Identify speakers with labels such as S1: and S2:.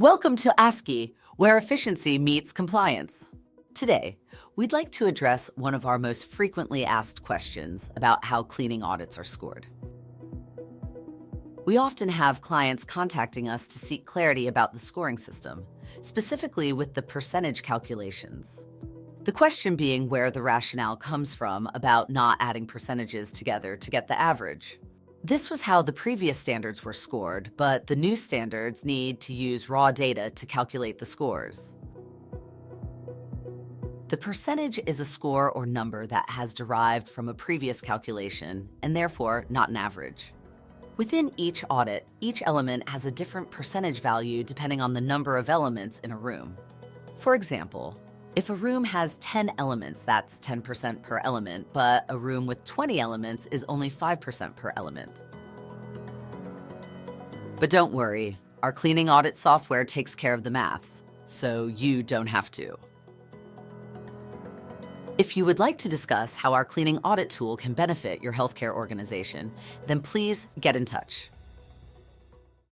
S1: Welcome to ASCII, where efficiency meets compliance. Today, we'd like to address one of our most frequently asked questions about how cleaning audits are scored. We often have clients contacting us to seek clarity about the scoring system, specifically with the percentage calculations. The question being where the rationale comes from about not adding percentages together to get the average. This was how the previous standards were scored, but the new standards need to use raw data to calculate the scores. The percentage is a score or number that has derived from a previous calculation and therefore not an average. Within each audit, each element has a different percentage value depending on the number of elements in a room. For example, if a room has 10 elements, that's 10% per element, but a room with 20 elements is only 5% per element. But don't worry, our cleaning audit software takes care of the maths, so you don't have to. If you would like to discuss how our cleaning audit tool can benefit your healthcare organization, then please get in touch.